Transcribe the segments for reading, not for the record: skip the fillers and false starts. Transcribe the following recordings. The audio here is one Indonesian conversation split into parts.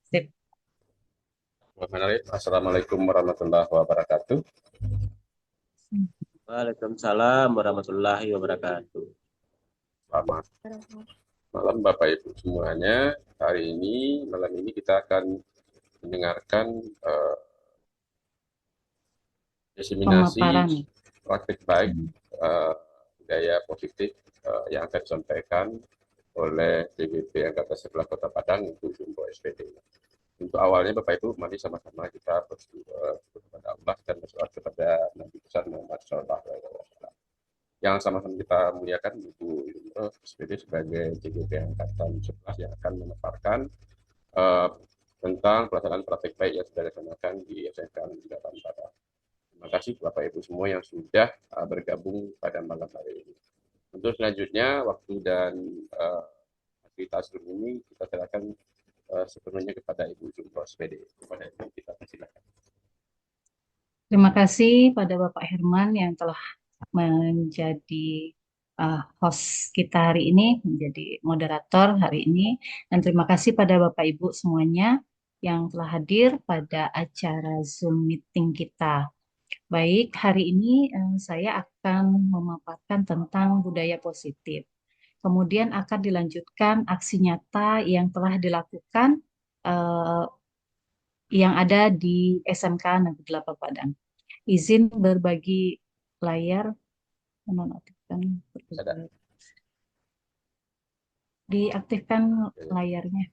Sip. Assalamualaikum warahmatullahi wabarakatuh. Waalaikumsalam warahmatullahi wabarakatuh. Selamat malam Bapak Ibu semuanya. Malam ini kita akan mendengarkan eh, diseminasi Pemaparan. praktik baik Hmm. budaya positif yang akan disampaikan oleh DPP Angkatan 11 Kota Padang untuk Jumbo SPD. Untuk awalnya Bapak Ibu, mari sama-sama kita bersyukur kepada Allah dan bersolat kepada Nabi besar Muhammad SAW. Yang sama-sama kita muliakan Ibu Yunus SPD sebagai JGP Angkatan 11 yang akan memaparkan uh, tentang pelaksanaan praktek baik yang sudah dilaksanakan di SMK Negeri 8 Padang. Terima kasih Bapak Ibu semua yang sudah bergabung pada malam hari ini. Untuk selanjutnya, waktu dan aktivitas ini kita serahkan sepenuhnya kepada Ibu Jumros SPD. Kepada Ibu kita persilakan. Terima kasih pada Bapak Herman yang telah menjadi host kita hari ini, menjadi moderator hari ini. Dan terima kasih pada Bapak Ibu semuanya yang telah hadir pada acara Zoom meeting kita. Baik, hari ini saya akan memaparkan tentang budaya positif. Kemudian akan dilanjutkan aksi nyata yang telah dilakukan eh, yang ada di SMK Negeri 8 Padang. Izin berbagi layar, menonaktifkan, diaktifkan layarnya.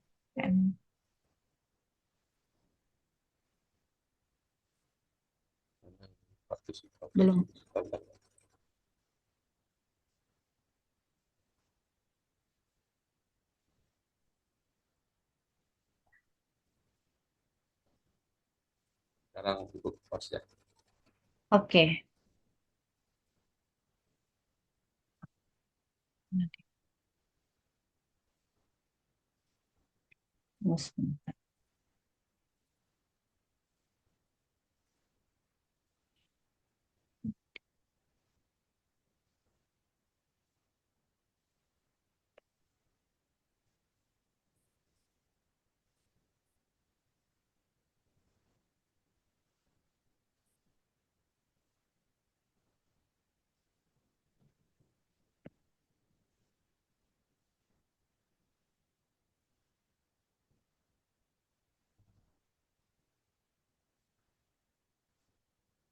Belum. Sekarang Ibu host ya. Oke.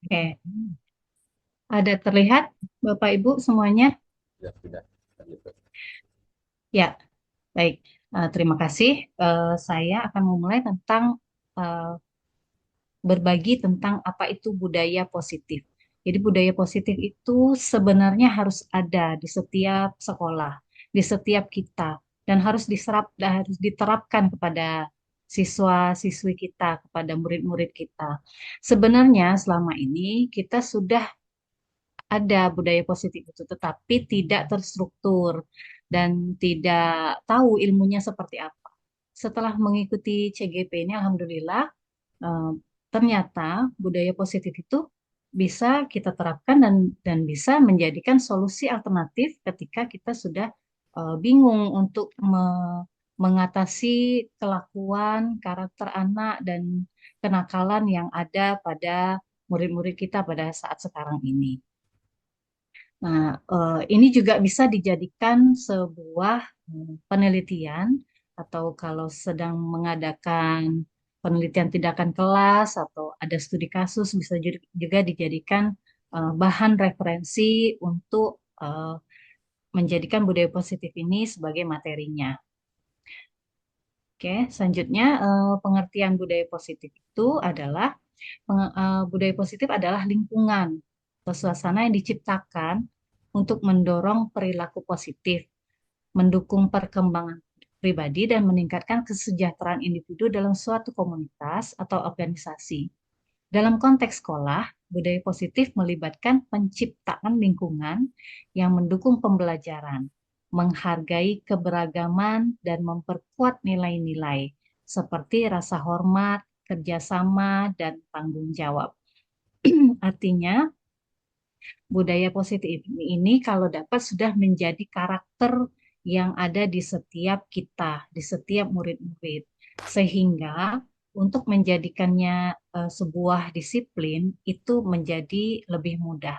Oke. Ada terlihat Bapak Ibu semuanya? Ya, sudah. Ya, baik. Terima kasih. Saya akan memulai tentang eh, berbagi tentang apa itu budaya positif. Jadi budaya positif itu sebenarnya harus ada di setiap sekolah, di setiap kita, dan harus harus diterapkan kepada siswa-siswi kita, kepada murid-murid kita. Sebenarnya selama ini kita sudah ada budaya positif itu, tetapi tidak terstruktur dan tidak tahu ilmunya seperti apa. Setelah mengikuti CGP ini, Alhamdulillah, eh, ternyata budaya positif itu bisa kita terapkan dan bisa menjadikan solusi alternatif ketika kita sudah bingung untuk mengatasi kelakuan, karakter anak dan kenakalan yang ada pada murid-murid kita pada saat sekarang ini. Nah, ini juga bisa dijadikan sebuah penelitian atau kalau sedang mengadakan penelitian tindakan kelas atau ada studi kasus bisa juga dijadikan bahan referensi untuk menjadikan budaya positif ini sebagai materinya. Oke, selanjutnya pengertian budaya positif itu adalah budaya positif adalah lingkungan atau suasana yang diciptakan untuk mendorong perilaku positif, mendukung perkembangan pribadi dan meningkatkan kesejahteraan individu dalam suatu komunitas atau organisasi. Dalam konteks sekolah, budaya positif melibatkan penciptaan lingkungan yang mendukung pembelajaran, menghargai keberagaman, dan memperkuat nilai-nilai seperti rasa hormat, kerjasama, dan tanggung jawab. Artinya, budaya positif ini kalau dapat sudah menjadi karakter yang ada di setiap kita, di setiap murid-murid. Sehingga untuk menjadikannya sebuah disiplin itu menjadi lebih mudah.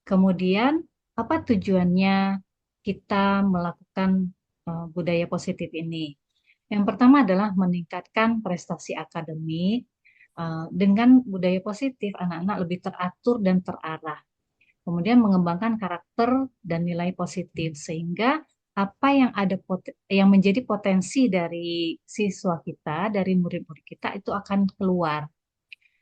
Kemudian, apa tujuannya kita melakukan budaya positif ini? Yang pertama adalah meningkatkan prestasi akademik. Dengan budaya positif, anak-anak lebih teratur dan terarah. Kemudian mengembangkan karakter dan nilai positif sehingga apa yang yang menjadi potensi dari siswa kita, dari murid-murid kita itu akan keluar.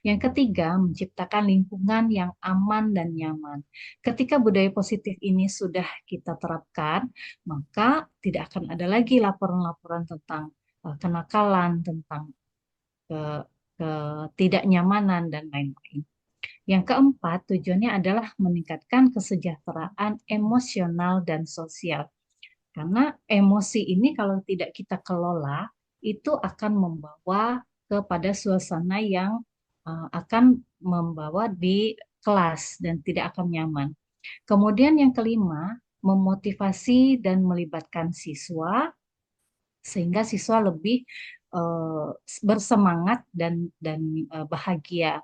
Yang ketiga, menciptakan lingkungan yang aman dan nyaman. Ketika budaya positif ini sudah kita terapkan, maka tidak akan ada lagi laporan-laporan tentang kenakalan, tentang ke- ketidaknyamanan, dan lain-lain. Yang keempat, tujuannya adalah meningkatkan kesejahteraan emosional dan sosial. Karena emosi ini kalau tidak kita kelola, itu akan membawa kepada suasana yang akan membawa di kelas dan tidak akan nyaman. Kemudian yang kelima, memotivasi dan melibatkan siswa sehingga siswa lebih eh, bersemangat dan bahagia.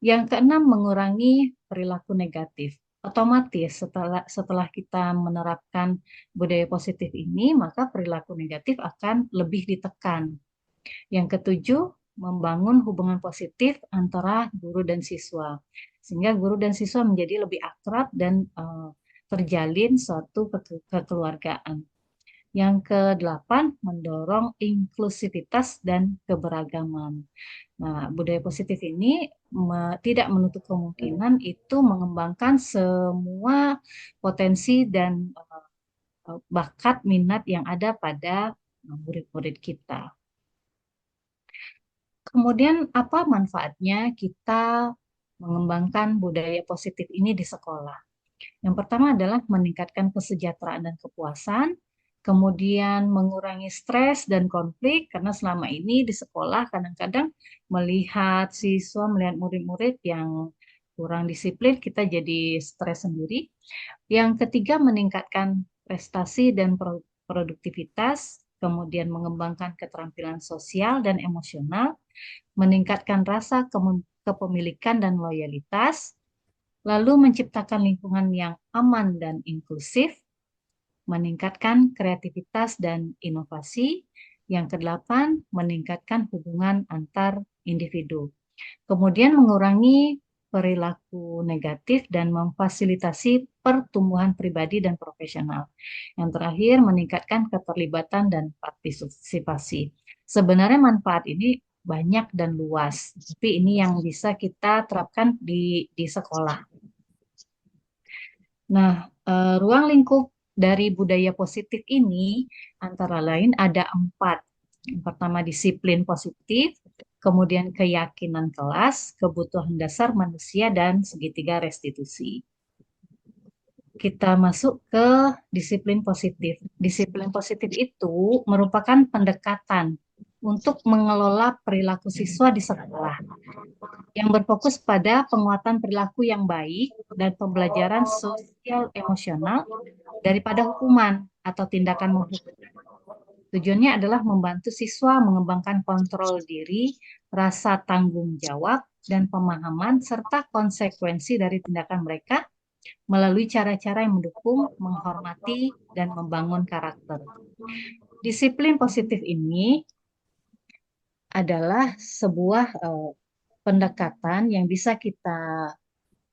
Yang keenam, mengurangi perilaku negatif. Otomatis setelah kita menerapkan budaya positif ini, maka perilaku negatif akan lebih ditekan. Yang ketujuh, membangun hubungan positif antara guru dan siswa. Sehingga guru dan siswa menjadi lebih akrab dan terjalin suatu kekeluargaan. Yang kedelapan, mendorong inklusivitas dan keberagaman. Nah, budaya positif ini tidak menutup kemungkinan itu mengembangkan semua potensi dan bakat minat yang ada pada murid-murid kita. Kemudian apa manfaatnya kita mengembangkan budaya positif ini di sekolah? Yang pertama adalah meningkatkan kesejahteraan dan kepuasan, kemudian mengurangi stres dan konflik, karena selama ini di sekolah kadang-kadang melihat murid-murid yang kurang disiplin, kita jadi stres sendiri. Yang ketiga, meningkatkan prestasi dan produktivitas, kemudian mengembangkan keterampilan sosial dan emosional, meningkatkan rasa kepemilikan dan loyalitas, lalu menciptakan lingkungan yang aman dan inklusif, meningkatkan kreativitas dan inovasi. Yang kedelapan, meningkatkan hubungan antar individu. Kemudian mengurangi perilaku negatif dan memfasilitasi pertumbuhan pribadi dan profesional. Yang terakhir, meningkatkan keterlibatan dan partisipasi. Sebenarnya manfaat ini banyak dan luas, tapi ini yang bisa kita terapkan di sekolah. Nah, ruang lingkup dari budaya positif ini antara lain ada 4. Yang pertama disiplin positif, kemudian keyakinan kelas, kebutuhan dasar manusia, dan segitiga restitusi. Kita masuk ke disiplin positif. Disiplin positif itu merupakan pendekatan untuk mengelola perilaku siswa di sekolah yang berfokus pada penguatan perilaku yang baik dan pembelajaran sosial emosional daripada hukuman atau tindakan menghukum. Tujuannya adalah membantu siswa mengembangkan kontrol diri, rasa tanggung jawab, dan pemahaman serta konsekuensi dari tindakan mereka melalui cara-cara yang mendukung, menghormati, dan membangun karakter. Disiplin positif ini adalah sebuah pendekatan yang bisa kita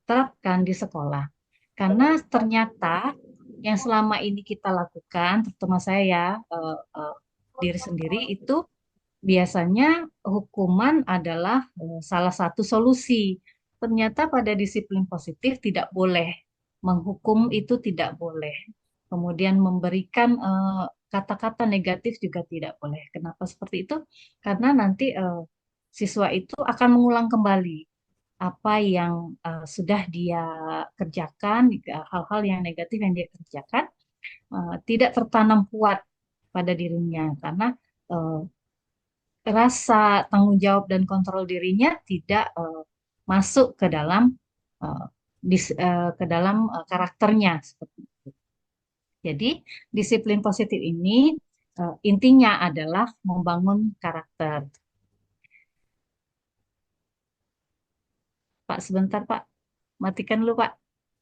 terapkan di sekolah. Karena ternyata yang selama ini kita lakukan, terutama saya ya, diri sendiri itu biasanya hukuman adalah salah satu solusi. Ternyata pada disiplin positif tidak boleh. Menghukum itu tidak boleh. Kemudian memberikan kata-kata negatif juga tidak boleh. Kenapa seperti itu? Karena nanti siswa itu akan mengulang kembali apa yang sudah dia kerjakan, hal-hal yang negatif yang dia kerjakan tidak tertanam kuat pada dirinya karena eh, rasa tanggung jawab dan kontrol dirinya tidak masuk ke dalam eh, karakternya seperti itu. Jadi disiplin positif ini intinya adalah membangun karakter. Pak, sebentar Pak, matikan dulu Pak.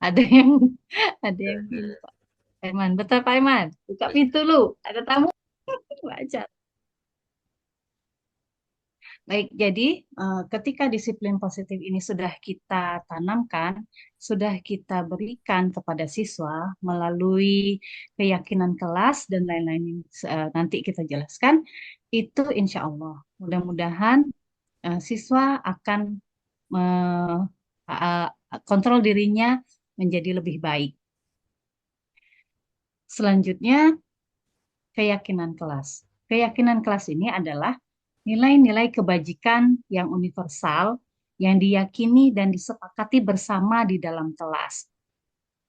Ada yang ada Ya, yang ini Pak. Aiman, bentar Pak Aiman, buka pintu lu. Ada tamu aja. Baik, jadi ketika disiplin positif ini sudah kita tanamkan, sudah kita berikan kepada siswa melalui keyakinan kelas dan lain-lain yang nanti kita jelaskan, itu insya Allah mudah-mudahan siswa akan eh, uh, kontrol dirinya menjadi lebih baik. Selanjutnya, keyakinan kelas. Keyakinan kelas ini adalah nilai-nilai kebajikan yang universal yang diyakini dan disepakati bersama di dalam kelas.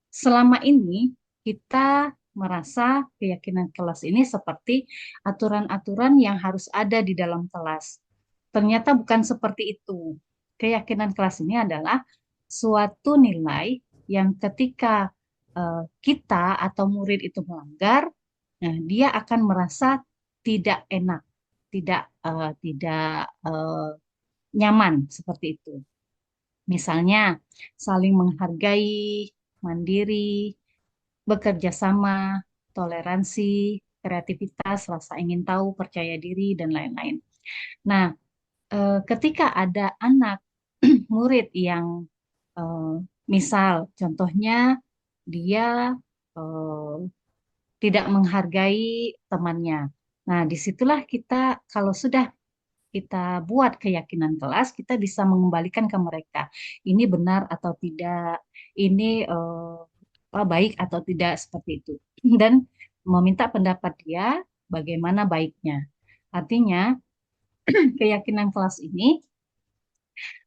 Selama ini kita merasa keyakinan kelas ini seperti aturan-aturan yang harus ada di dalam kelas. Ternyata bukan seperti itu. Keyakinan kelas ini adalah suatu nilai yang ketika kita atau murid itu melanggar, nah, dia akan merasa tidak enak, tidak nyaman seperti itu. Misalnya saling menghargai, mandiri, bekerja sama, toleransi, kreativitas, rasa ingin tahu, percaya diri, dan lain-lain. Nah, ketika ada anak murid yang eh, misal contohnya dia eh, tidak menghargai temannya. Nah, disitulah kita kalau sudah kita buat keyakinan kelas, kita bisa mengembalikan ke mereka. Ini benar atau tidak, ini baik atau tidak seperti itu. Dan meminta pendapat dia bagaimana baiknya. Artinya, keyakinan kelas ini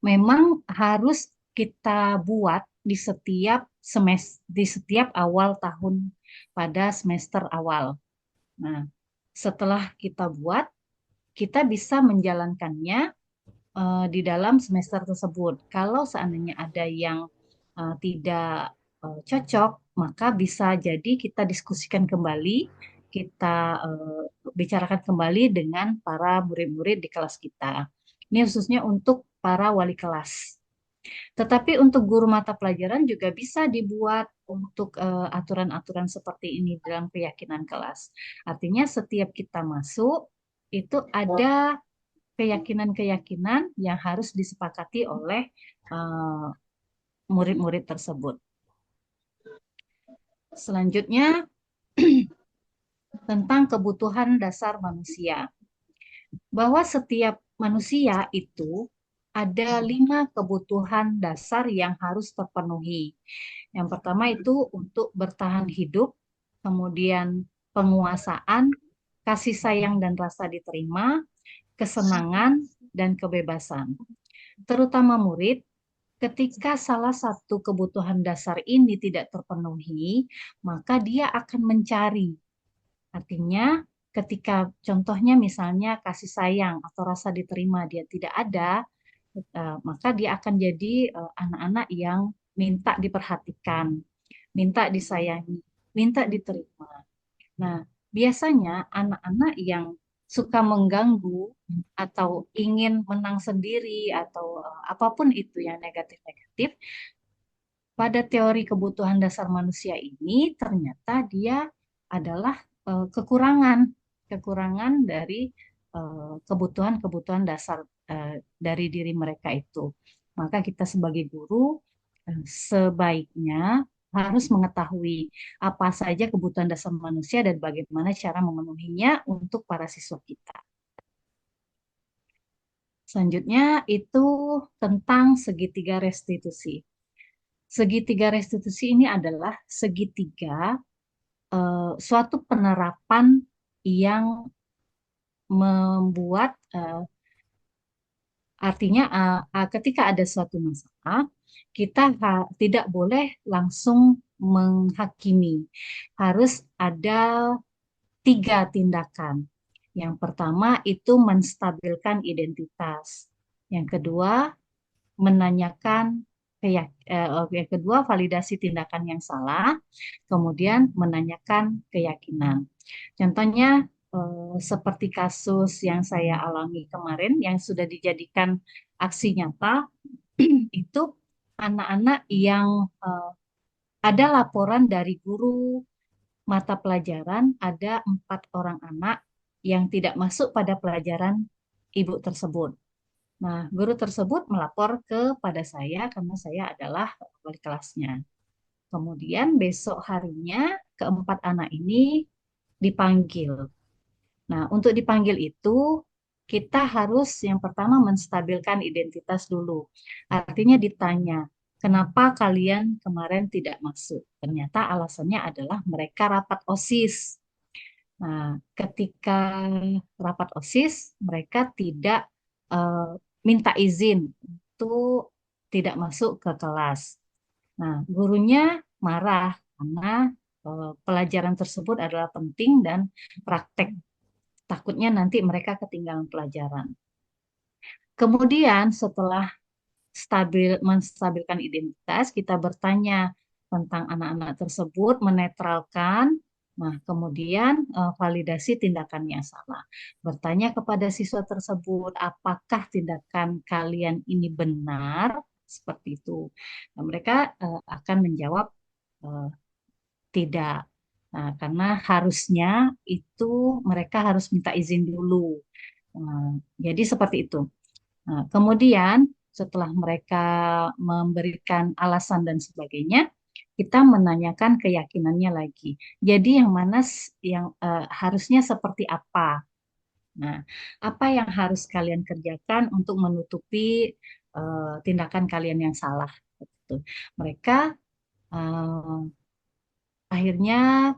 memang harus kita buat di setiap semester, di setiap awal tahun pada semester awal. Nah, setelah kita buat, kita bisa menjalankannya di dalam semester tersebut. Kalau seandainya ada yang tidak cocok, maka bisa jadi kita diskusikan kembali, kita bicarakan kembali dengan para murid-murid di kelas kita. Ini khususnya untuk para wali kelas. Tetapi untuk guru mata pelajaran juga bisa dibuat untuk aturan-aturan seperti ini dalam keyakinan kelas. Artinya setiap kita masuk itu ada keyakinan-keyakinan yang harus disepakati oleh eh, murid-murid tersebut. Selanjutnya tentang kebutuhan dasar manusia. Bahwa setiap manusia itu ada 5 kebutuhan dasar yang harus terpenuhi. Yang pertama itu untuk bertahan hidup, kemudian penguasaan, kasih sayang dan rasa diterima, kesenangan, dan kebebasan. Terutama murid, ketika salah satu kebutuhan dasar ini tidak terpenuhi, maka dia akan mencari. Artinya, ketika contohnya misalnya kasih sayang atau rasa diterima dia tidak ada, maka dia akan jadi anak-anak yang minta diperhatikan, minta disayangi, minta diterima. Nah, biasanya anak-anak yang suka mengganggu atau ingin menang sendiri atau apapun itu yang negatif-negatif, pada teori kebutuhan dasar manusia ini ternyata dia adalah kekurangan dari kebutuhan-kebutuhan dasar dari diri mereka itu. Maka kita sebagai guru sebaiknya harus mengetahui apa saja kebutuhan dasar manusia dan bagaimana cara memenuhinya untuk para siswa kita. Selanjutnya itu tentang segitiga restitusi. Segitiga restitusi ini adalah segitiga suatu penerapan yang membuat artinya ketika ada suatu masalah kita tidak boleh langsung menghakimi, harus ada 3 tindakan. Yang pertama itu menstabilkan identitas, yang kedua menanyakan yang kedua validasi tindakan yang salah, kemudian menanyakan keyakinan. Contohnya seperti kasus yang saya alami kemarin yang sudah dijadikan aksi nyata itu anak-anak yang ada laporan dari guru mata pelajaran ada 4 orang anak yang tidak masuk pada pelajaran ibu tersebut. Nah, guru tersebut melapor kepada saya karena saya adalah wali kelasnya. Kemudian besok harinya keempat anak ini dipanggil. Nah, untuk dipanggil itu kita harus yang pertama menstabilkan identitas dulu. Artinya ditanya, kenapa kalian kemarin tidak masuk? Ternyata alasannya adalah mereka rapat OSIS. Nah, ketika rapat OSIS, mereka tidak minta izin untuk tidak masuk ke kelas. Nah, gurunya marah karena pelajaran tersebut adalah penting dan praktek. Takutnya nanti mereka ketinggalan pelajaran. Kemudian setelah menstabilkan identitas, kita bertanya tentang anak-anak tersebut, menetralkan. Nah, kemudian validasi tindakannya salah. Bertanya kepada siswa tersebut, apakah tindakan kalian ini benar? Seperti itu. Nah, mereka akan menjawab eh, tidak. Nah, karena harusnya itu mereka harus minta izin dulu. Nah, jadi seperti itu. Nah, kemudian setelah mereka memberikan alasan dan sebagainya, kita menanyakan keyakinannya lagi. Jadi yang mana yang harusnya seperti apa? Nah, apa yang harus kalian kerjakan untuk menutupi tindakan kalian yang salah? Gitu. Mereka akhirnya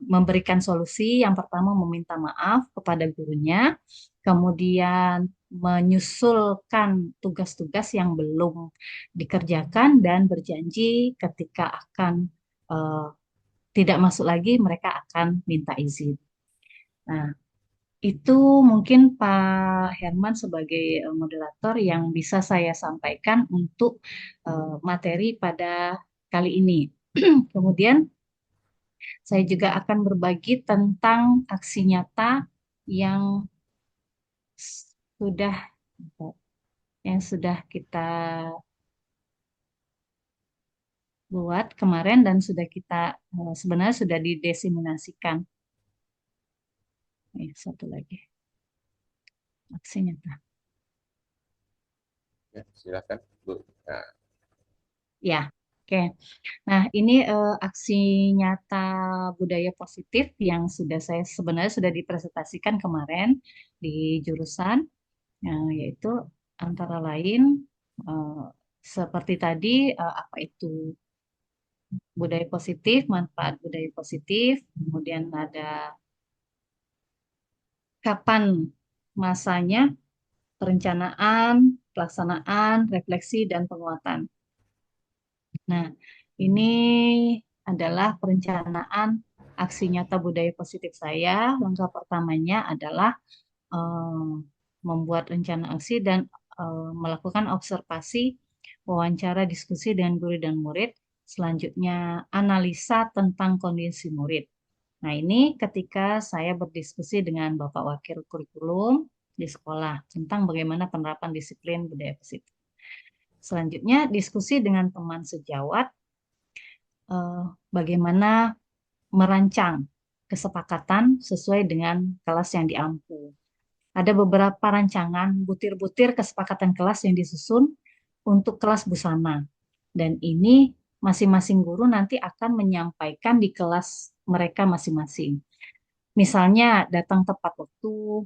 memberikan solusi. Yang pertama meminta maaf kepada gurunya, kemudian menyusulkan tugas-tugas yang belum dikerjakan dan berjanji ketika akan eh, tidak masuk lagi mereka akan minta izin. Nah, itu mungkin Pak Herman sebagai moderator yang bisa saya sampaikan untuk materi pada kali ini. Kemudian saya juga akan berbagi tentang aksi nyata yang sudah kita buat kemarin dan sudah kita sebenarnya sudah didesimulasikan. Satu lagi aksi nyata. Ya, silakan Bu. Nah, Ya, oke. Nah, ini aksi nyata budaya positif yang sudah saya sebenarnya sudah dipresentasikan kemarin di jurusan, yaitu antara lain eh, seperti tadi apa itu budaya positif, manfaat budaya positif, kemudian ada kapan masanya, perencanaan, pelaksanaan, refleksi, dan penguatan. Nah, ini adalah perencanaan aksi nyata budaya positif saya. Langkah pertamanya adalah eh, membuat rencana aksi dan melakukan observasi, wawancara diskusi dengan guru dan murid. Selanjutnya, analisa tentang kondisi murid. Nah, ini ketika saya berdiskusi dengan Bapak Wakil Kurikulum di sekolah tentang bagaimana penerapan disiplin budaya positif. Selanjutnya, diskusi dengan teman sejawat eh, bagaimana merancang kesepakatan sesuai dengan kelas yang diampu. Ada beberapa rancangan butir-butir kesepakatan kelas yang disusun untuk kelas busana. Dan ini masing-masing guru nanti akan menyampaikan di kelas mereka masing-masing. Misalnya datang tepat waktu,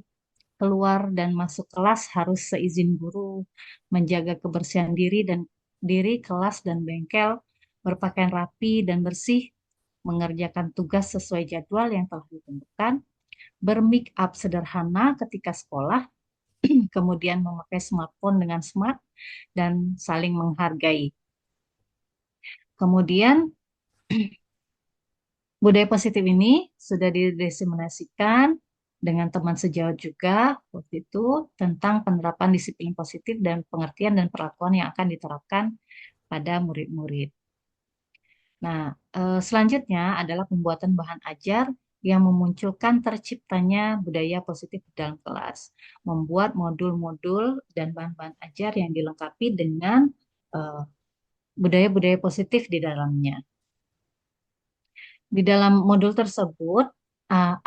keluar dan masuk kelas harus seizin guru, menjaga kebersihan diri dan diri kelas dan bengkel, berpakaian rapi dan bersih, mengerjakan tugas sesuai jadwal yang telah ditentukan, bermake up sederhana ketika sekolah, kemudian memakai smartphone dengan smart dan saling menghargai. Kemudian budaya positif ini sudah didesimulasikan dengan teman sejawat juga waktu itu tentang penerapan disiplin positif dan pengertian dan perlakuan yang akan diterapkan pada murid-murid. Nah, selanjutnya adalah pembuatan bahan ajar yang memunculkan terciptanya budaya positif di dalam kelas, membuat modul-modul dan bahan-bahan ajar yang dilengkapi dengan eh, budaya-budaya positif di dalamnya. Di dalam modul tersebut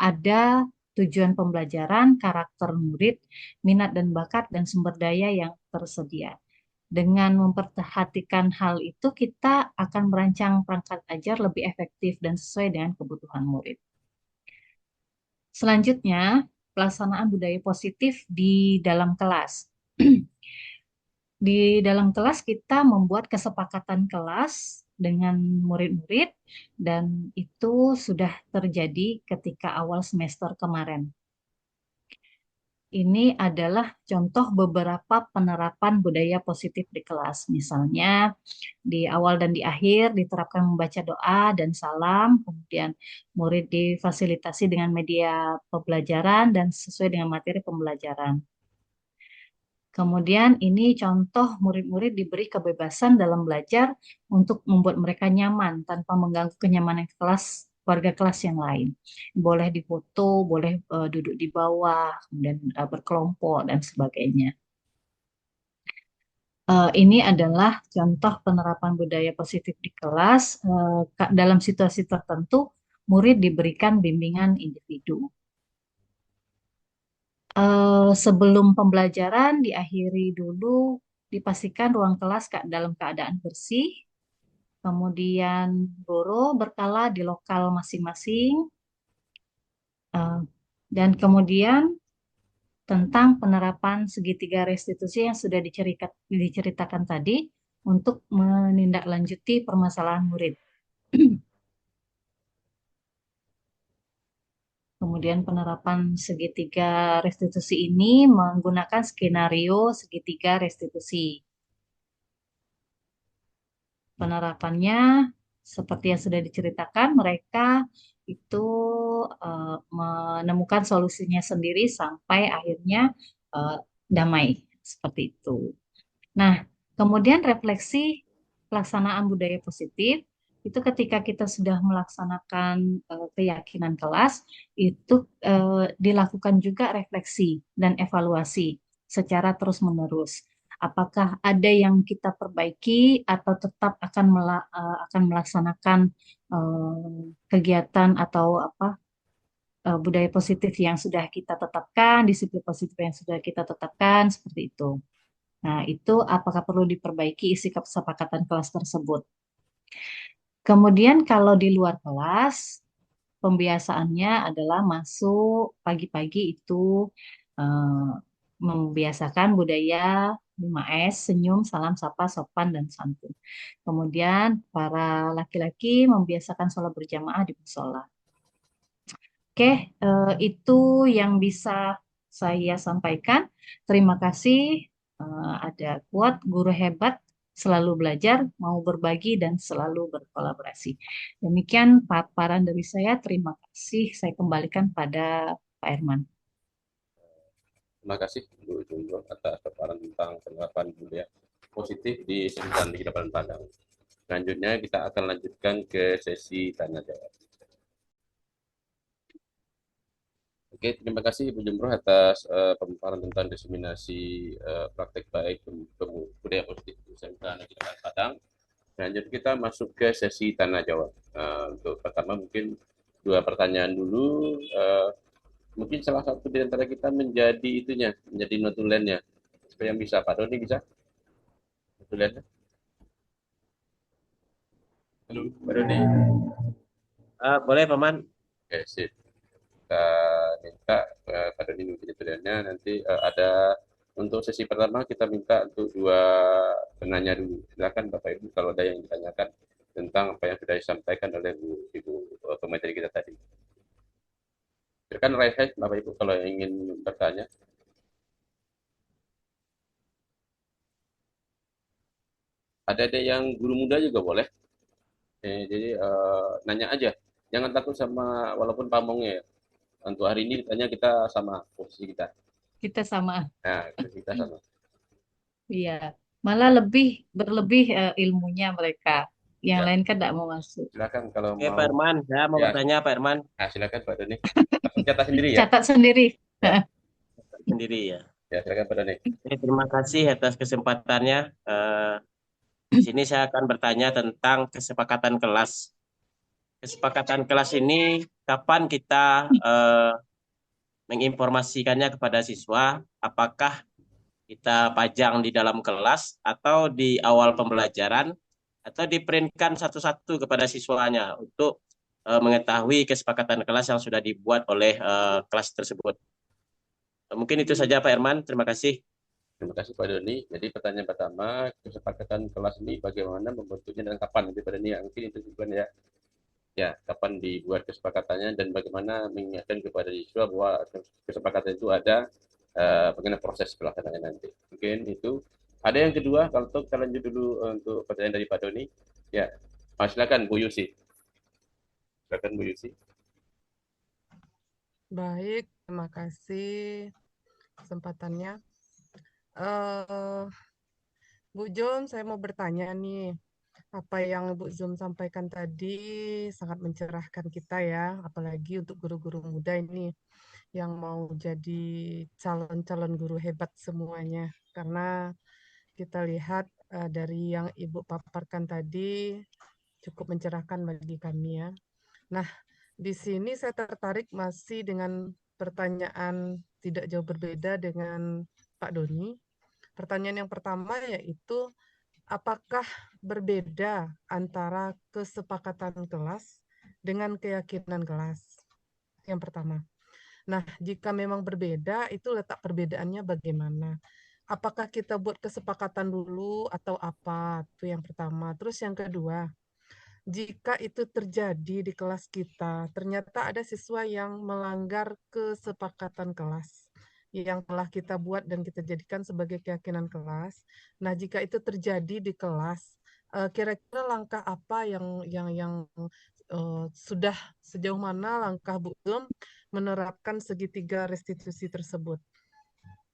ada tujuan pembelajaran, karakter murid, minat dan bakat, dan sumber daya yang tersedia. Dengan memperhatikan hal itu, kita akan merancang perangkat ajar lebih efektif dan sesuai dengan kebutuhan murid. Selanjutnya, pelaksanaan budaya positif di dalam kelas. Di dalam kelas kita membuat kesepakatan kelas dengan murid-murid dan itu sudah terjadi ketika awal semester kemarin. Ini adalah contoh beberapa penerapan budaya positif di kelas. Misalnya di awal dan di akhir diterapkan membaca doa dan salam, kemudian murid difasilitasi dengan media pembelajaran dan sesuai dengan materi pembelajaran. Kemudian ini contoh murid-murid diberi kebebasan dalam belajar untuk membuat mereka nyaman tanpa mengganggu kenyamanan kelas warga kelas yang lain. Boleh difoto, boleh duduk di bawah, kemudian berkelompok dan sebagainya. Ini adalah contoh penerapan budaya positif di kelas. Dalam situasi tertentu, murid diberikan bimbingan individu. Sebelum pembelajaran diakhiri dulu, dipastikan ruang kelas dalam keadaan bersih. Kemudian guru berkala di lokal masing-masing. Dan kemudian tentang penerapan segitiga restitusi yang sudah diceritakan tadi untuk menindaklanjuti permasalahan murid. Kemudian penerapan segitiga restitusi ini menggunakan skenario segitiga restitusi. Penerapannya seperti yang sudah diceritakan, mereka itu menemukan solusinya sendiri sampai akhirnya damai seperti itu. Nah, kemudian refleksi pelaksanaan budaya positif itu ketika kita sudah melaksanakan keyakinan kelas itu dilakukan juga refleksi dan evaluasi secara terus-menerus. Apakah ada yang kita perbaiki atau tetap akan melaksanakan kegiatan atau budaya positif yang sudah kita tetapkan, disiplin positif yang sudah kita tetapkan seperti itu. Nah, itu apakah perlu diperbaiki isi kesepakatan kelas tersebut. Kemudian kalau di luar kelas, pembiasaannya adalah masuk pagi-pagi itu eh, membiasakan budaya 5S, senyum, salam, sapa, sopan, dan santun. Kemudian para laki-laki membiasakan sholat berjamaah di musola. Oke, itu yang bisa saya sampaikan. Terima kasih. Ada quote, guru hebat selalu belajar, mau berbagi, dan selalu berkolaborasi. Demikian paparan dari saya. Terima kasih. Saya kembalikan pada Pak Herman. Terima kasih Bu Jumbo atas paparan tentang penerapan budaya positif di Seniman di Kedapan Padang. Selanjutnya kita akan lanjutkan ke sesi tanya jawab. Oke, terima kasih Ibu Jumroh atas pemaparan tentang diseminasi praktek baik budaya positif di SMK Negeri Padang. Selanjutnya kita masuk ke sesi tanya jawab. Untuk pertama mungkin 2 pertanyaan dulu. Mungkin salah satu di antara kita menjadi notulennya. Supaya yang bisa, Pak Doni bisa? Notulennya? Halo, Pak Doni. Boleh, Paman. Oke, sip. Kita minta Pak Doni mungkin notulennya. Nanti ada untuk sesi pertama kita minta untuk 2 penanya dulu. Silakan Bapak Ibu kalau ada yang ditanyakan tentang apa yang sudah disampaikan oleh Ibu pemateri kita tadi. Silakan raise hand Bapak Ibu kalau ingin bertanya. Ada yang guru muda juga boleh. Jadi nanya aja. Jangan takut sama walaupun pamongnya ya. Untuk hari ini ditanya kita sama posisi kita. Kita sama. Nah, kita sama. Iya. Malah berlebih ilmunya mereka. Yang Ya, lain kan tidak mau masuk. silakan kalau Oke, mau. Pak Herman, saya mau Ya, bertanya, Pak Herman, silakan Pak Doni. Langsung catat sendiri ya. Catat sendiri. Ya, sendiri ya. ya silakan Pak Doni. Oke, terima kasih atas kesempatannya. Di sini saya akan bertanya tentang kesepakatan kelas. Kesepakatan kelas ini kapan kita menginformasikannya kepada siswa? Apakah kita pajang di dalam kelas atau di awal pembelajaran atau diprintkan satu-satu kepada siswanya untuk mengetahui kesepakatan kelas yang sudah dibuat oleh kelas tersebut. Mungkin itu saja Pak Herman. Terima kasih. Terima kasih Pak Doni. Jadi pertanyaan pertama, kesepakatan kelas ini bagaimana membentuknya dan kapan? Jadi Pak Doni, ya, mungkin itu juga ya. Ya, kapan dibuat kesepakatannya dan bagaimana mengingatkan kepada siswa bahwa kesepakatan itu ada, bagaimana proses pelaksanaannya nanti. Mungkin itu. Ada yang kedua, kalau kita lanjut dulu untuk pertanyaan dari Pak Doni. Ya, silakan Bu Yusi. Silakan Bu Yusi. Baik, terima kasih kesempatannya. Eh, Bu Jom, saya mau bertanya nih. Apa yang Bu Jom sampaikan tadi sangat mencerahkan kita ya, apalagi untuk guru-guru muda ini yang mau jadi calon-calon guru hebat semuanya. Karena kita lihat dari yang Ibu paparkan tadi cukup mencerahkan bagi kami ya. Nah, di sini saya tertarik masih dengan pertanyaan tidak jauh berbeda dengan Pak Doni. Pertanyaan yang pertama yaitu, apakah berbeda antara kesepakatan kelas dengan keyakinan kelas? Yang pertama. Nah, jika memang berbeda, itu letak perbedaannya bagaimana? Apakah kita buat kesepakatan dulu atau apa? Itu yang pertama. Terus yang kedua, jika itu terjadi di kelas kita, ternyata ada siswa yang melanggar kesepakatan kelas yang telah kita buat dan kita jadikan sebagai keyakinan kelas. Nah, jika itu terjadi di kelas, kira-kira langkah apa yang sudah sejauh mana langkah Bu Zum menerapkan segitiga restitusi tersebut?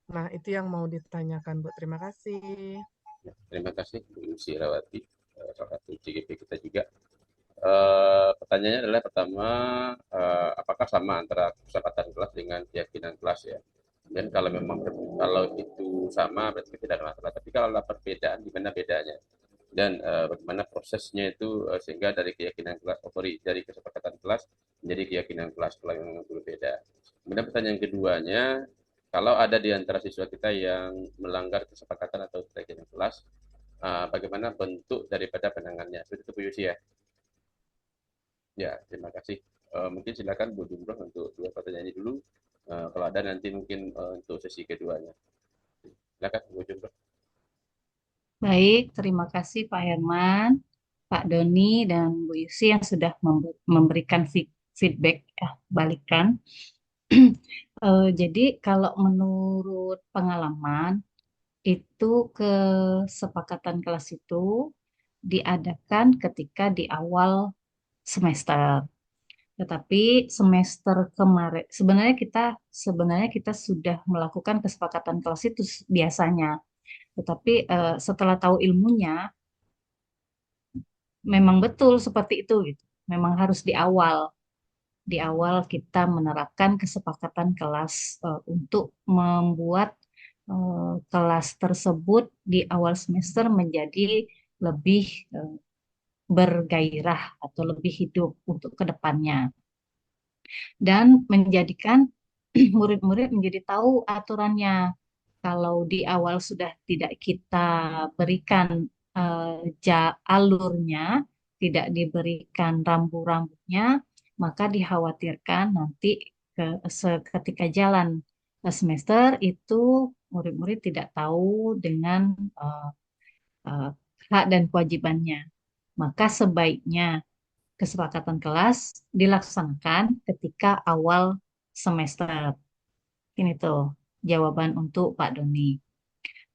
Nah, itu yang mau ditanyakan, Bu. Terima kasih. Ya, terima kasih Bu Yusi Rawati, salah satu CGP kita juga. Pertanyaannya adalah pertama, apakah sama antara kesepakatan kelas dengan keyakinan kelas ya? Dan kalau memang kalau itu sama berarti tidak ada masalah. Tapi kalau ada perbedaan, di mana bedanya? Dan bagaimana prosesnya itu sehingga dari keyakinan kelas, dari kesepakatan kelas menjadi keyakinan kelas kalau yang berbeda. Kemudian pertanyaan keduanya, kalau ada di antara siswa kita yang melanggar kesepakatan atau keyakinan kelas, bagaimana bentuk daripada penanganannya? Seperti itu Bu Yusi ya. Ya, terima kasih. Mungkin silakan Bu Jumroh untuk dua pertanyaan ini dulu. Kalau ada nanti mungkin untuk sesi keduanya. Silakan Bu Jumroh. Baik, terima kasih Pak Herman, Pak Doni, dan Bu Yusi yang sudah memberikan feedback balikan. Jadi kalau menurut pengalaman itu kesepakatan kelas itu diadakan ketika di awal semester. Tetapi semester kemarin sebenarnya kita sudah melakukan kesepakatan kelas itu biasanya. Tetapi setelah tahu ilmunya, memang betul seperti itu gitu. Memang harus di awal kita menerapkan kesepakatan kelas untuk membuat kelas tersebut di awal semester menjadi lebih bergairah atau lebih hidup untuk kedepannya dan menjadikan murid-murid menjadi tahu aturannya. Kalau di awal sudah tidak kita berikan alurnya, tidak diberikan rambu-rambunya, maka dikhawatirkan nanti ketika jalan semester itu murid-murid tidak tahu dengan eh, hak dan kewajibannya. Maka sebaiknya kesepakatan kelas dilaksanakan ketika awal semester. Ini tuh jawaban untuk Pak Doni.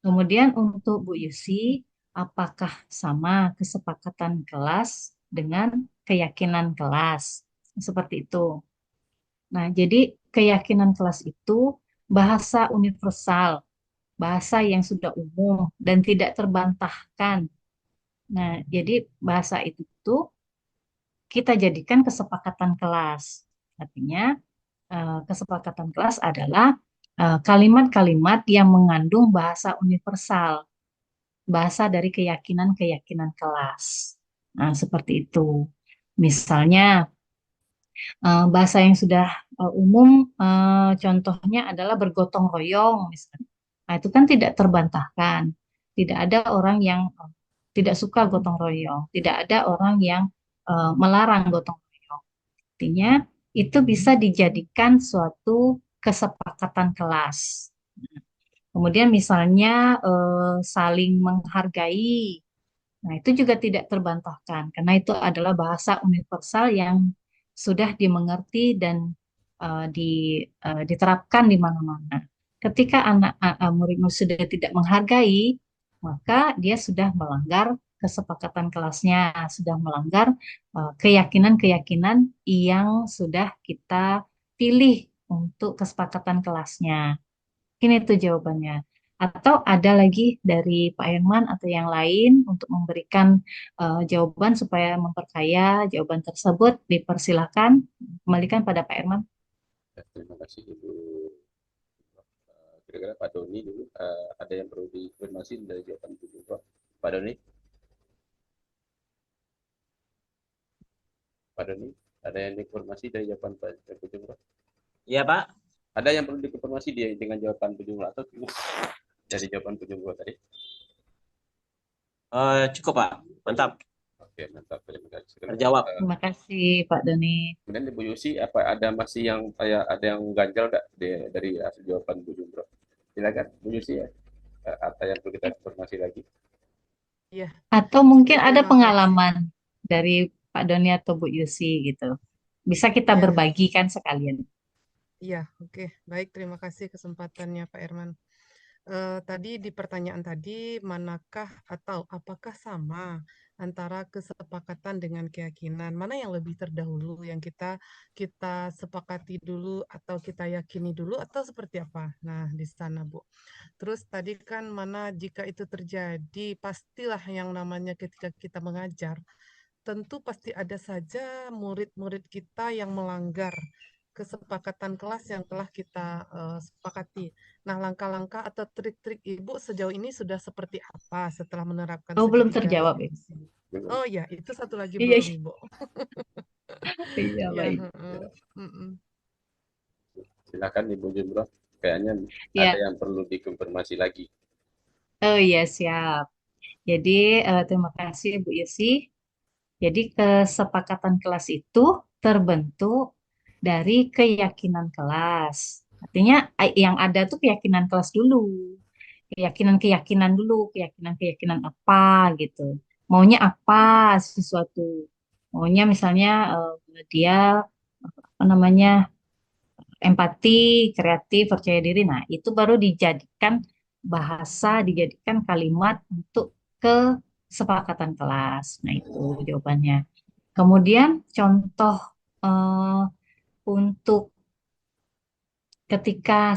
Kemudian untuk Bu Yusi, apakah sama kesepakatan kelas dengan keyakinan kelas? Seperti itu. Nah, jadi keyakinan kelas itu bahasa universal, bahasa yang sudah umum dan tidak terbantahkan Nah, jadi bahasa itu tuh kita jadikan kesepakatan kelas. Artinya, kesepakatan kelas adalah kalimat-kalimat yang mengandung bahasa universal, bahasa dari keyakinan-keyakinan kelas. Nah, seperti itu. Misalnya, bahasa yang sudah umum, contohnya adalah bergotong royong, misalnya. Nah, itu kan tidak terbantahkan. Tidak ada orang yang tidak suka gotong royong. Tidak ada orang yang melarang gotong royong. Artinya, itu bisa dijadikan suatu kesepakatan kelas. Kemudian misalnya saling menghargai. Nah, itu juga tidak terbantahkan karena itu adalah bahasa universal yang sudah dimengerti dan diterapkan di mana-mana. Ketika murid-murid sudah tidak menghargai, maka dia sudah melanggar kesepakatan kelasnya, sudah melanggar keyakinan-keyakinan yang sudah kita pilih untuk kesepakatan kelasnya. Ini tuh jawabannya. Atau ada lagi dari Pak Herman atau yang lain untuk memberikan jawaban supaya memperkaya jawaban tersebut, dipersilakan. Kembalikan pada Pak Herman. Ya, terima kasih Ibu. Kira-kira Pak Doni dulu ada yang perlu dikonfirmasi dari jawaban Bu Jumro. Pak Doni, Pak Doni, ada yang dikonfirmasi dari jawaban Bu Jumro? Iya, Pak. Ada yang perlu dikonfirmasi dia dengan jawaban Bu Jumro atau dari jawaban Bu Jumro tadi? Cukup, Pak. Mantap. Oke, mantap. Terima kasih. Terjawab. Terima kasih Pak Doni. Kemudian Ibu Yusi, apa ada masih yang kayak ada yang ganjal nggak dari hasil jawaban Bu Jumro? Silakan Bu Yusi ya. Apa yang perlu kita informasi lagi? Iya, Atau mungkin ada terima kasih. pengalaman dari Pak Doni atau Bu Yusi gitu. Bisa kita Iya, berbagikan sekalian. iya, oke. Baik, terima kasih kesempatannya Pak Herman. Tadi di pertanyaan tadi, manakah atau apakah sama antara kesepakatan dengan keyakinan? Mana yang lebih terdahulu yang kita kita sepakati dulu atau kita yakini dulu atau seperti apa? Nah, di sana, Bu. Terus tadi kan mana jika itu terjadi, pastilah yang namanya ketika kita mengajar, tentu pasti ada saja murid-murid kita yang melanggar kesepakatan kelas yang telah kita sepakati. Nah, langkah-langkah atau trik-trik Ibu sejauh ini sudah seperti apa setelah menerapkan Oh, belum segitiga terjawab ya? restitusi? Belum. Oh ya, itu satu lagi Iya, belum, Ibu. iya, Ya, baik. Ya, mm-mm. silakan Ibu Jumro. Kayaknya ada Ya, yang perlu dikonfirmasi lagi. oh iya siap. Jadi terima kasih Bu Yusi. Jadi kesepakatan kelas itu terbentuk dari keyakinan kelas. Artinya yang ada tuh keyakinan kelas dulu. Keyakinan-keyakinan dulu, keyakinan-keyakinan apa gitu. Maunya apa sesuatu. Maunya misalnya dia apa namanya empati, kreatif, percaya diri. Nah, itu baru dijadikan bahasa, dijadikan kalimat untuk kesepakatan kelas. Nah, itu jawabannya. Kemudian contoh eh, untuk ketika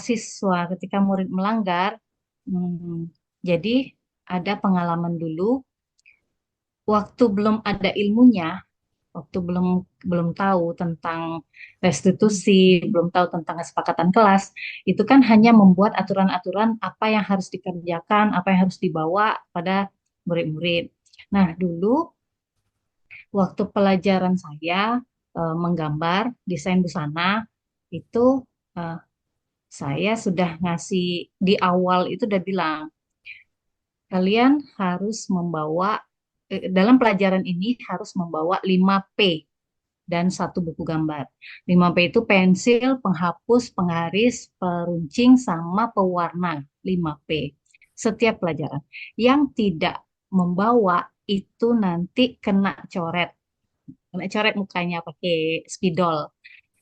murid melanggar, jadi ada pengalaman dulu waktu belum ada ilmunya, waktu belum belum tahu tentang restitusi, belum tahu tentang kesepakatan kelas, itu kan hanya membuat aturan-aturan apa yang harus dikerjakan, apa yang harus dibawa pada murid-murid. Nah, dulu waktu pelajaran saya menggambar desain busana itu eh, saya sudah ngasih di awal itu udah bilang kalian harus membawa dalam pelajaran ini harus membawa 5P dan satu buku gambar. 5P itu pensil, penghapus, penggaris, peruncing, sama pewarna. 5P. Setiap pelajaran. Yang tidak membawa itu nanti kena coret. Kena coret mukanya pakai spidol.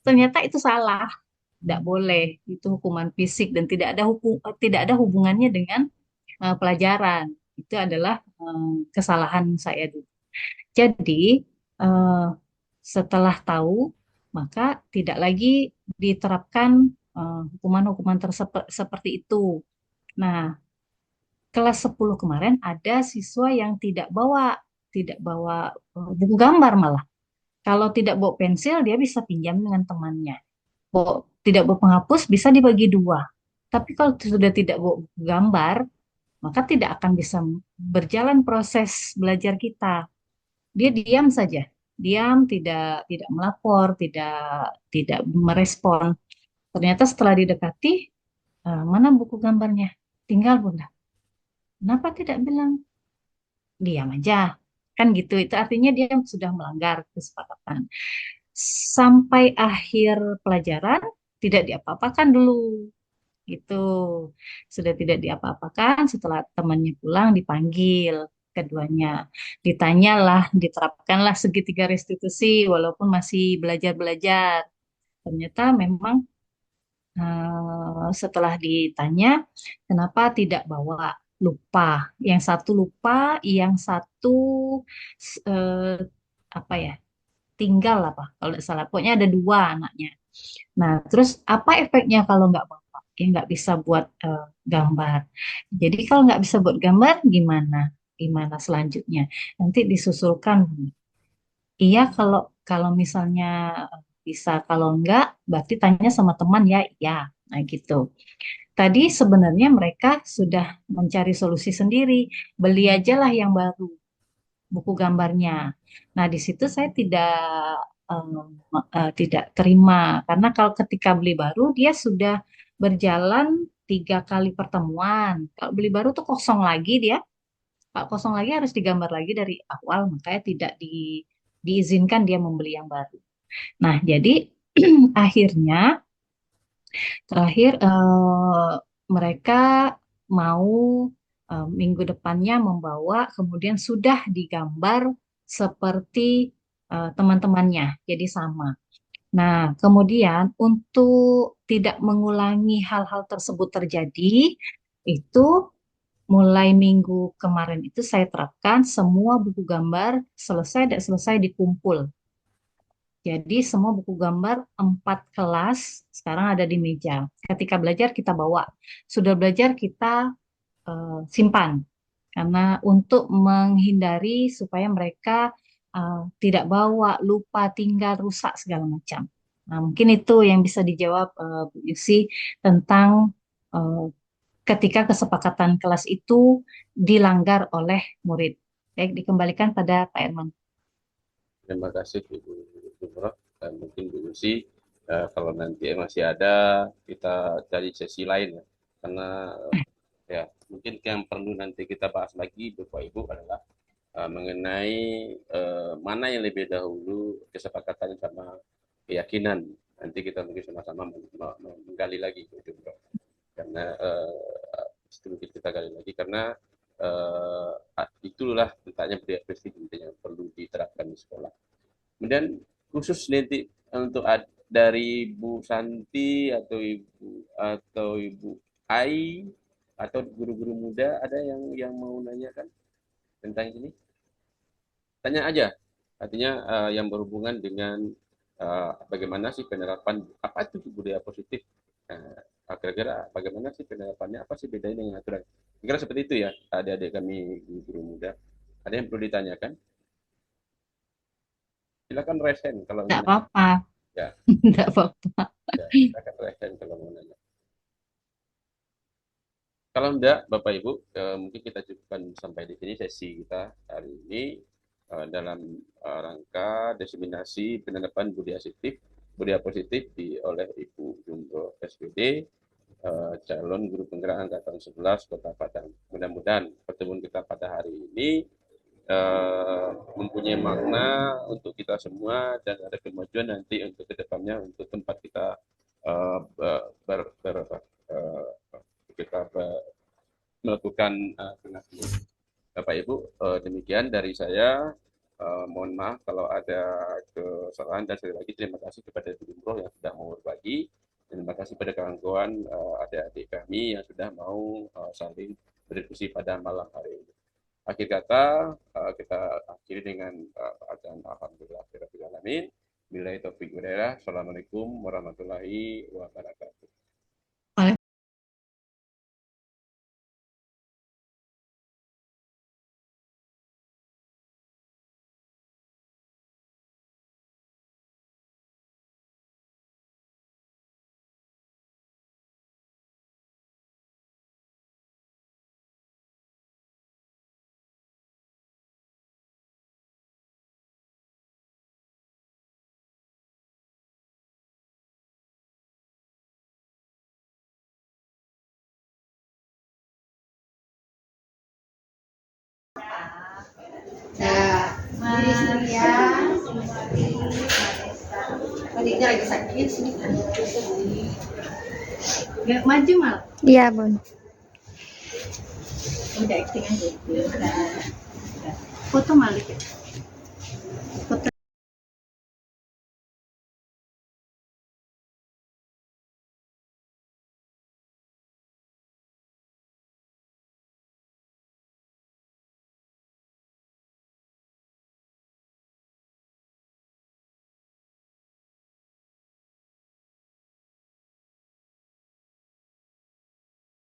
Ternyata itu salah. Tidak boleh. Itu hukuman fisik dan tidak ada hubungannya dengan pelajaran. Itu adalah kesalahan saya dulu. Jadi eh, setelah tahu, maka tidak lagi diterapkan hukuman-hukuman seperti itu. Nah, kelas 10 kemarin ada siswa yang tidak bawa. tidak bawa buku gambar malah. Kalau tidak bawa pensil, dia bisa pinjam dengan temannya. Tidak bawa penghapus, bisa dibagi dua. Tapi kalau sudah tidak bawa buku gambar, maka tidak akan bisa berjalan proses belajar kita. Dia diam saja, diam, tidak melapor, tidak merespon. Ternyata setelah didekati, mana buku gambarnya? Tinggal Bunda. Kenapa tidak bilang? Diam aja. Kan gitu. Itu artinya dia sudah melanggar kesepakatan. Sampai akhir pelajaran tidak diapa-apakan dulu. Gitu. Sudah tidak diapa-apakan, setelah temannya pulang dipanggil keduanya. Ditanyalah, diterapkanlah segitiga restitusi walaupun masih belajar-belajar. Ternyata memang setelah ditanya kenapa tidak bawa, lupa. Yang satu lupa, yang satu eh, apa ya, tinggal apa kalau tidak salah. Pokoknya ada dua anaknya. Nah, terus apa efeknya kalau nggak bawa? Ya nggak bisa buat gambar. Jadi kalau nggak bisa buat gambar, gimana? Gimana selanjutnya? Nanti disusulkan. Iya, kalau kalau misalnya bisa, kalau enggak, berarti tanya sama teman ya, iya. Nah, gitu. Tadi sebenarnya mereka sudah mencari solusi sendiri. Beli aja lah yang baru, buku gambarnya. Nah, di situ saya tidak terima karena kalau ketika beli baru dia sudah berjalan 3 kali pertemuan. Kalau beli baru tuh kosong lagi dia, Pak, kosong lagi harus digambar lagi dari awal, makanya tidak diizinkan dia membeli yang baru. Nah, jadi akhirnya terakhir mereka mau minggu depannya membawa, kemudian sudah digambar seperti teman-temannya, jadi sama. Nah, kemudian untuk tidak mengulangi hal-hal tersebut terjadi, itu mulai minggu kemarin itu saya terapkan semua buku gambar selesai dan selesai dikumpul. Jadi semua buku gambar 4 kelas sekarang ada di meja. Ketika belajar kita bawa, sudah belajar kita simpan. Karena untuk menghindari supaya mereka tidak bawa, lupa, tinggal, rusak segala macam. Nah, mungkin itu yang bisa dijawab Bu Yusi tentang eh, ketika kesepakatan kelas itu dilanggar oleh murid. Baik, dikembalikan pada Pak Herman. Terima kasih Ibu Jumroh dan mungkin Bu Lucy. Kalau nanti masih ada, kita cari sesi lain ya. Karena ya mungkin yang perlu nanti kita bahas lagi Bapak Ibu adalah mengenai mana yang lebih dahulu kesepakatan sama keyakinan. Nanti kita mungkin sama-sama menggali lagi Bu Jumroh. Karena itu mungkin kita gali lagi karena itulah letaknya budaya presiden yang perlu diterapkan di sekolah. Kemudian khusus nanti untuk dari Bu Santi atau Ibu Ai atau guru-guru muda ada yang mau nanyakan tentang ini? Tanya aja. Artinya yang berhubungan dengan bagaimana sih penerapan apa itu budaya positif? Kira-kira bagaimana sih penerapannya? Apa sih bedanya dengan aturan? Kira seperti itu ya, adik-adik kami guru muda. Ada yang perlu ditanyakan? Silakan resen kalau Tidak ingin. apa-apa, Ya, tidak apa-apa. ya, silakan resen kalau mau nanya. Kalau enggak, Bapak Ibu, mungkin kita cukupkan sampai di sini sesi kita hari ini dalam rangka diseminasi penerapan budaya positif oleh Ibu Jumbo SPD, calon guru penggerak angkatan 11 Kota Padang. Mudah-mudahan pertemuan kita pada hari ini mempunyai makna untuk kita semua dan ada kemajuan nanti untuk kedepannya untuk tempat kita kita melakukan pengabdian. Bapak Ibu, demikian dari saya. Mohon maaf kalau ada kesalahan dan sekali lagi terima kasih kepada Ibu Jumroh yang sudah mau berbagi. Terima kasih pada kawan-kawan adik-adik kami yang sudah mau saling berdiskusi pada malam hari ini. Akhir kata kita akhiri dengan bacaan alhamdulillahirobbilalamin. Billahi taufiq wal hidayah. Assalamualaikum warahmatullahi wabarakatuh. Adiknya lagi sakit sini. Gak maju mal. Iya, Bun. Udah acting aja. Foto Malik.